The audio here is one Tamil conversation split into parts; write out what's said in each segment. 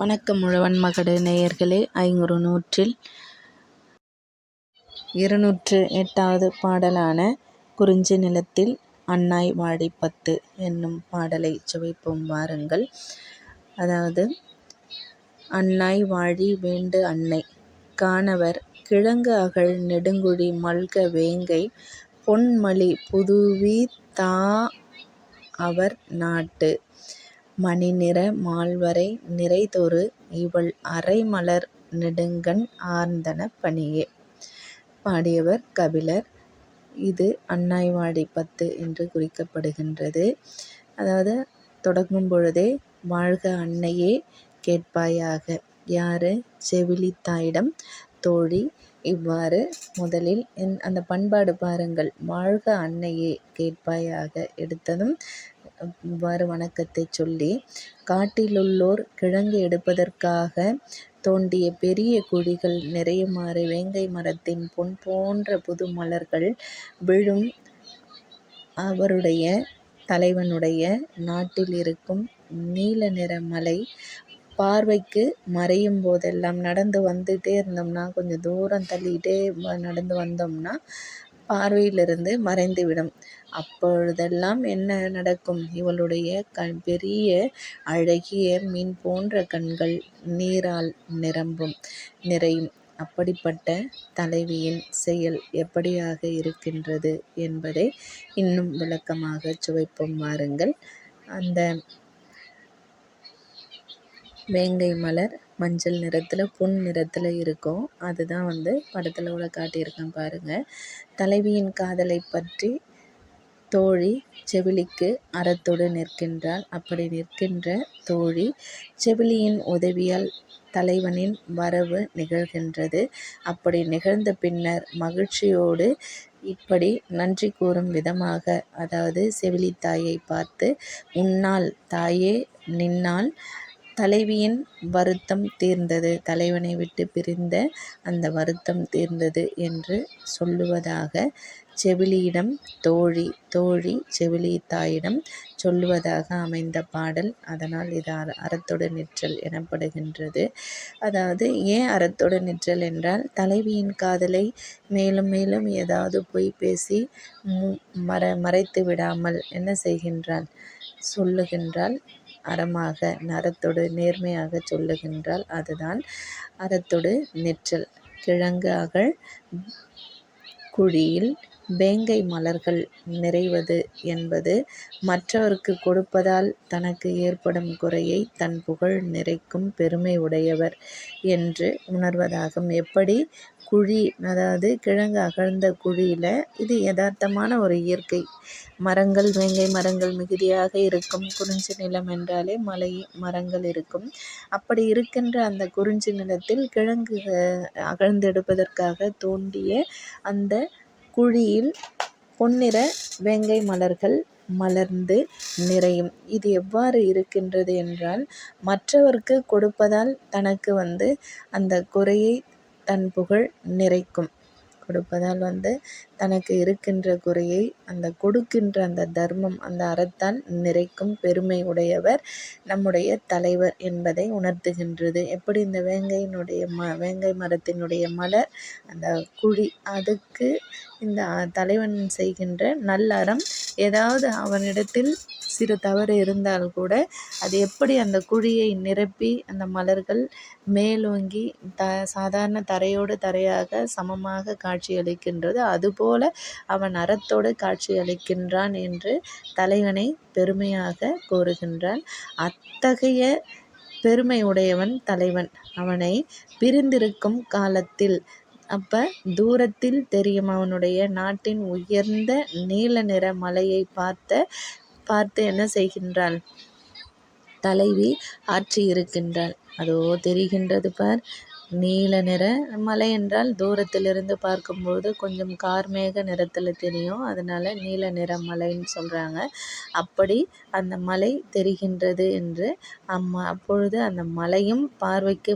வணக்கம் முழவன் மகடு நேயர்களே. ஐங்குறு நூற்றில் 208வது பாடலான குறிஞ்சி நிலத்தில் அன்னாய் வாழி பத்து என்னும் பாடலை சுவைப்போம் வாருங்கள். அதாவது, அன்னாய் வாழி வேண்டு அன்னை கானவர் கிழங்கு அகழ் நெடுங்குழி மல்க வேங்கை பொன்மலி புதுவி அவர் நாட்டு மணிநிற மால்வரை நிறைதொறு இவள் அறைமலர் நெடுங்கண் ஆர்ந்தன பணியே. பாடியவர் கபிலர். இது அன்னாய் வாழி பத்து என்று குறிக்கப்படுகின்றது. அதாவது, தொடங்கும் பொழுதே வாழ்க அன்னையே கேட்பாயாக. யாரு? செவிலித்தாயிடம் தோழி இவ்வாறு முதலில் அந்த பண்பாடு பாருங்கள். வாழ்க அன்னையே கேட்பாயாக எடுத்ததும் இவ்வாறு வணக்கத்தை சொல்லி, காட்டிலுள்ளோர் கிழங்கு எடுப்பதற்காக தோண்டிய பெரிய குழிகள் நிறையுமாறு வேங்கை மரத்தின் பொன் போன்ற புது மலர்கள் விழும் அவருடைய தலைவனுடைய நாட்டில் இருக்கும் நீல நிற மலை பார்வைக்கு மறையும் போதெல்லாம், நடந்து வந்துகிட்டே இருந்தோம்னா, கொஞ்சம் தூரம் தள்ளிக்கிட்டே நடந்து வந்தோம்னா பார்வையிலிருந்து மறைந்துவிடும். அப்பொழுதெல்லாம் என்ன நடக்கும்? இவளுடைய பெரிய அழகிய மீன் போன்ற கண்கள் நீரால் நிறையும். அப்படிப்பட்ட தலைவியின் செயல் எப்படியாக இருக்கின்றது என்பதை இன்னும் விளக்கமாக சுவைப்போம் வாருங்கள். அந்த வேங்கை மலர் மஞ்சள் நிறத்தில் பொன் நிறத்தில் இருக்கும். அதுதான் படத்தில் கூட காட்டியிருக்கேன் பாருங்க. தலைவியின் காதலை பற்றி தோழி செவிலிக்கு அறத்தோடு நிற்கின்றாள். அப்படி நிற்கின்ற தோழி செவிலியின் உதவியால் தலைவனின் வரவு நிகழ்கின்றது. அப்படி நிகழ்ந்த பின்னர் மகிழ்ச்சியோடு இப்படி நன்றி கூறும் விதமாக, அதாவது செவிலித்தாயை பார்த்து, உன்னால் தாயே நின்னால் தலைவியின் வருத்தம் தீர்ந்தது, தலைவனை விட்டு பிரிந்த அந்த வருத்தம் தீர்ந்தது என்று சொல்லுவதாக செவிலியிடம் தோழி செவிலி தாயிடம் சொல்லுவதாக அமைந்த பாடல். அதனால் இது அறத்தொடு நிற்றல் எனப்படுகின்றது. அதாவது, ஏன் அறத்தொடு நிற்றல் என்றால், தலைவியின் காதலை மேலும் மேலும் ஏதாவது பொய் பேசி மறைத்து விடாமல் என்ன செய்கின்றாள்? சொல்லுகின்றாள். அறமாக, அறத்தொடு நேர்மையாக சொல்லுகின்றாள். அதுதான் அறத்தொடு நிற்றல். கிழங்கு அகழ் குழியில் வேங்கை மலர்கள் நிறைவது என்பது மற்றவருக்கு கொடுப்பதால் தனக்கு ஏற்படும் குறையை தன் புகழ் நிறைக்கும் பெருமை உடையவர் என்று உணர்வதாகும். எப்படி? குழி, அதாவது கிழங்கு அகழ்ந்த குழியில, இது யதார்த்தமான ஒரு இயற்கை. மரங்கள், வேங்கை மரங்கள் மிகுதியாக இருக்கும். குறிஞ்சி நிலம் என்றாலே மரங்கள் இருக்கும். அப்படி இருக்கின்ற அந்த குறிஞ்சி நிலத்தில் கிழங்கு அகழ்ந்தெடுப்பதற்காக தோண்டிய அந்த குழியில் பொன்னிற வேங்கை மலர்கள் மலர்ந்து நிறையும். இது எவ்வாறு இருக்கின்றது என்றால், மற்றவருக்கு கொடுப்பதால் தனக்கு அந்த குறையை தன் புகழ் நிறைக்கும். கொடுப்பதால் தனக்கு இருக்கின்ற குறையை அந்த கொடுக்கின்ற அந்த தர்மம், அந்த அறத்தால் நிறைக்கும் பெருமை உடையவர் நம்முடைய தலைவர் என்பதை உணர்த்துகின்றது. எப்படி? இந்த வேங்கை மரத்தினுடைய மலர், அந்த குழி, அதுக்கு இந்த தலைவன் செய்கின்ற நல்லறம், ஏதாவது அவனிடத்தில் சிறு தவறு இருந்தால் கூட அது எப்படி அந்த குழியை நிரப்பி அந்த மலர்கள் மேலோங்கி சாதாரண தரையோடு தரையாக சமமாக காட்சியளிக்கின்றது, அதுபோல அவன் அறத்தோடு காட்சியளிக்கின்றான் என்று தலைவனை பெருமையாக கூறுகின்றான். அத்தகைய பெருமை உடையவன் தலைவன். அவனை பிரிந்திருக்கும் காலத்தில், அப்ப தூரத்தில் தெரியும் அவனுடைய நாட்டின் உயர்ந்த நீல நிற மலையை பார்த்து என்ன செய்கின்றாள்? தலைவி ஆற்றி இருக்கின்றாள். அதோ தெரிகின்றது பார், நீல நிற மலை என்றால் தூரத்திலிருந்து பார்க்கும்போது கொஞ்சம் கார்மேக நிறத்தில் தெரியும். அதனால நீல நிற மலைன்னு சொல்கிறாங்க. அப்படி அந்த மலை தெரிகின்றது என்று அப்பொழுது அந்த மலையும் பார்வைக்கு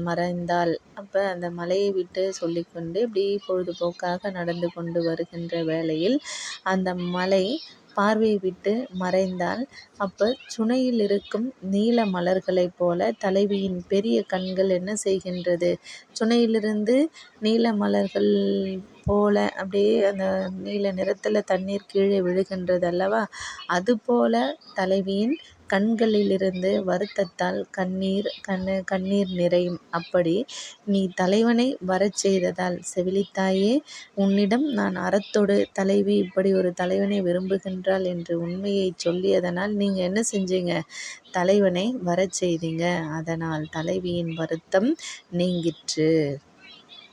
மறைந்தாள். அப்போ அந்த மலையை விட்டு சொல்லிக்கொண்டு இப்படி பொழுதுபோக்காக நடந்து கொண்டு வருகின்ற வேளையில் அந்த மலை பார்வையை விட்டு மறைந்தால் அப்போ சுனையில் இருக்கும் நீல மலர்களைப் போல தலைவியின் பெரிய கண்கள் என்ன செய்கின்றது? சுனையிலிருந்து நீல மலர்கள் போல அப்படியே அந்த நீல நிறத்தில் தண்ணீர் கீழே விழுகின்றது அல்லவா? அதுபோல தலைவியின் கண்களிலிருந்து வருத்தத்தால் கண்ணீர் நிறையும். அப்படி நீ தலைவனை வரச் செய்ததால் செவிலித்தாயே, உன்னிடம் நான் அறத்தொடு தலைவி இப்படி ஒரு தலைவனை விரும்புகின்றாள் என்று உண்மையை சொல்லியதனால் நீங்கள் என்ன செஞ்சீங்க? தலைவனை வரச் செய்தீங்க. அதனால் தலைவியின் வருத்தம் நீங்கிற்று.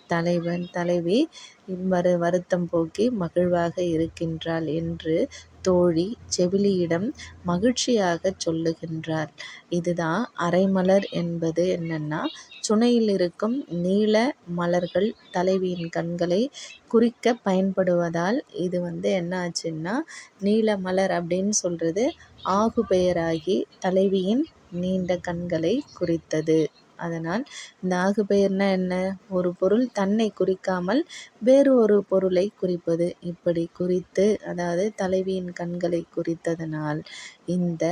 தலைவி வருத்தம் போக்கி மகிழ்வாக இருக்கின்றாள் என்று தோழி செவிலியிடம் மகிழ்ச்சியாக சொல்லுகின்றார். இதுதான் அரைமலர் என்பது என்னன்னா, சுனையில் இருக்கும் நீல மலர்கள் தலைவியின் கண்களை குறிக்க பயன்படுவதால் இது என்ன ஆச்சுன்னா, நீல மலர் அப்படின்னு சொல்றது ஆகு பெயராகி தலைவியின் நீண்ட கண்களை குறித்தது. அதனால் இந்த ஆகு பெயர்னா என்ன? ஒரு பொருள் தன்னை குறிக்காமல் வேறு ஒரு பொருளை குறிப்பது. இப்படி குறித்து, அதாவது தலைவியின் கண்களை குறித்ததனால் இந்த